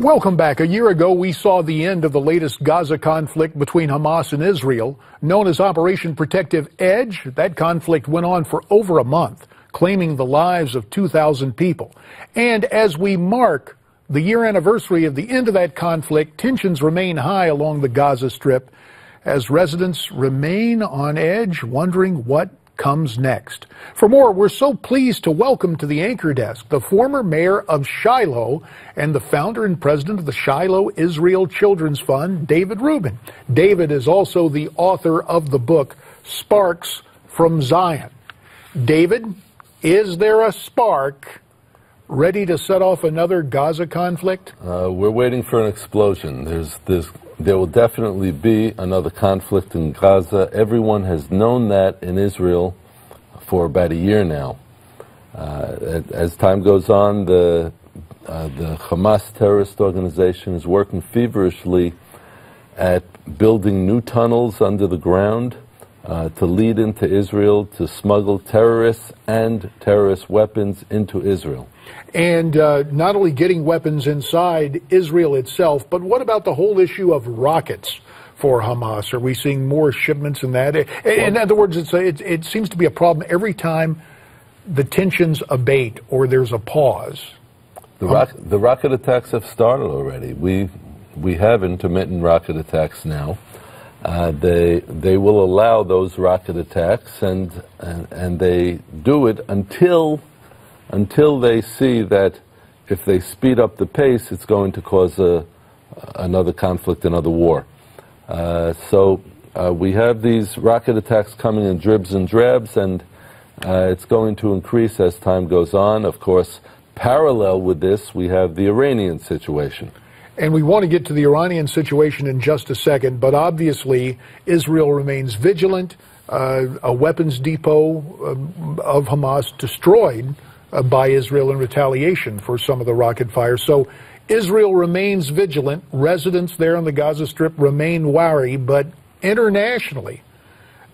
Welcome back. A year ago, we saw the end of the latest Gaza conflict between Hamas and Israel, known as Operation Protective Edge. That conflict went on for over a month, claiming the lives of 2,000 people. And as we mark the year anniversary of the end of that conflict, tensions remain high along the Gaza Strip as residents remain on edge, wondering what comes next. For more, we're so pleased to welcome to the anchor desk the former mayor of Shiloh and the founder and president of the Shiloh Israel Children's Fund, David Rubin. David is also the author of the book, Sparks from Zion. David, is there a spark ready to set off another Gaza conflict? We're waiting for an explosion. There will definitely be another conflict in Gaza. Everyone has known that in Israel for about a year now. As time goes on, the Hamas terrorist organization is working feverishly at building new tunnels under the ground to lead into Israel, to smuggle terrorists and terrorist weapons into Israel. And not only getting weapons inside Israel itself, but what about the whole issue of rockets for Hamas? Are we seeing more shipments in that? In other words, it seems to be a problem every time the tensions abate or there's a pause. The rocket attacks have started already. We have intermittent rocket attacks now. They will allow those rocket attacks, and they do it until they see that if they speed up the pace, it's going to cause another conflict, another war. So we have these rocket attacks coming in dribs and drabs, and it's going to increase as time goes on. Of course, parallel with this, we have the Iranian situation. And we want to get to the Iranian situation in just a second, but obviously Israel remains vigilant. A weapons depot of Hamas destroyed by Israel in retaliation for some of the rocket fire. So Israel remains vigilant. Residents there on the Gaza Strip remain wary, but internationally,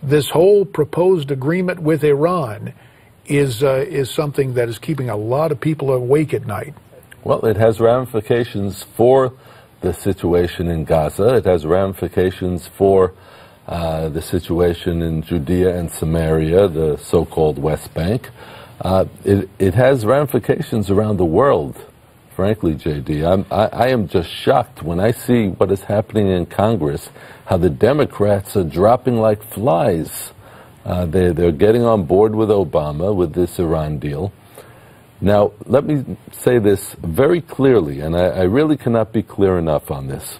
this whole proposed agreement with Iran is something that is keeping a lot of people awake at night. Well, it has ramifications for the situation in Gaza. It has ramifications for the situation in Judea and Samaria, the so-called West Bank. It has ramifications around the world, frankly, J.D. I am just shocked when I see what is happening in Congress, how the Democrats are dropping like flies. They're getting on board with Obama with this Iran deal. Now, let me say this very clearly, and I really cannot be clear enough on this.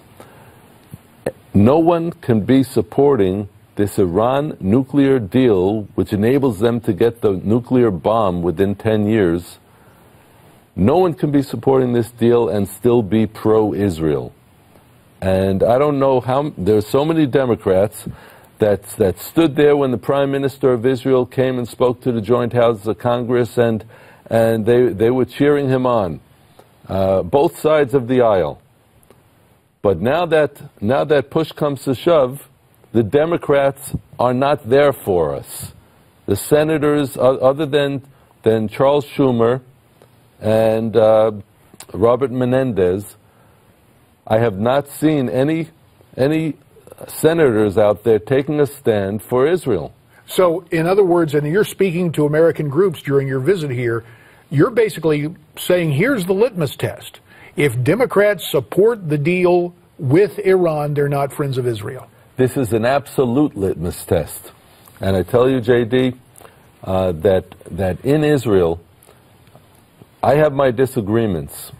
No one can be supporting this Iran nuclear deal, which enables them to get the nuclear bomb within 10 years. No one can be supporting this deal and still be pro-Israel. And I don't know how, there's so many Democrats that stood there when the Prime Minister of Israel came and spoke to the Joint Houses of Congress, and they were cheering him on, both sides of the aisle. But now that push comes to shove, the Democrats are not there for us. The senators, other than Charles Schumer and Robert Menendez, I have not seen any senators out there taking a stand for Israel. So, in other words, and you're speaking to American groups during your visit here, you're basically saying, here's the litmus test. If Democrats support the deal with Iran, they're not friends of Israel. This is an absolute litmus test. And I tell you, J.D., that in Israel, I have my disagreements.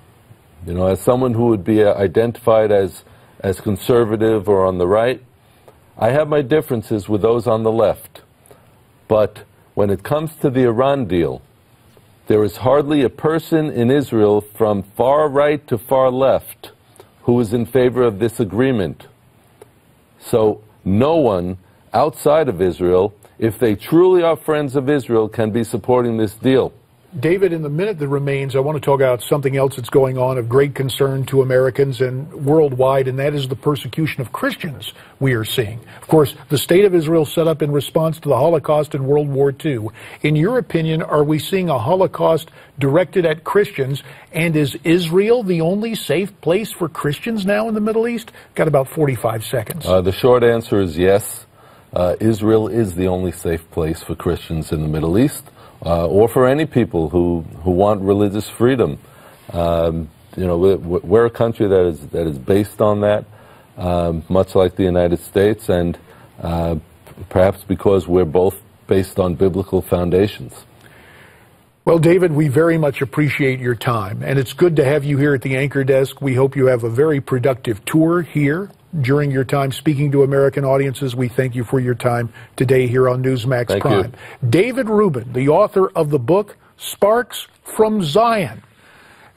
You know, as someone who would be identified as conservative or on the right, I have my differences with those on the left. But when it comes to the Iran deal, there is hardly a person in Israel from far right to far left who is in favor of this agreement. So no one outside of Israel, if they truly are friends of Israel, can be supporting this deal. David, in the minute that remains, I want to talk about something else that's going on of great concern to Americans and worldwide, and that is the persecution of Christians we are seeing. Of course, the State of Israel set up in response to the Holocaust and World War II. In your opinion, are we seeing a Holocaust directed at Christians, and is Israel the only safe place for Christians now in the Middle East? Got about 45 seconds. The short answer is yes. Israel is the only safe place for Christians in the Middle East. Or for any people who want religious freedom. We're a country that is based on that, much like the United States, and perhaps because we're both based on biblical foundations. Well, David, we very much appreciate your time, and it's good to have you here at the Anchor Desk. We hope you have a very productive tour here during your time speaking to American audiences. We thank you for your time today here on Newsmax Prime. David Rubin, the author of the book Sparks from Zion.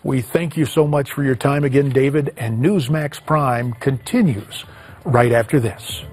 We thank you so much for your time again, David, and Newsmax Prime continues right after this.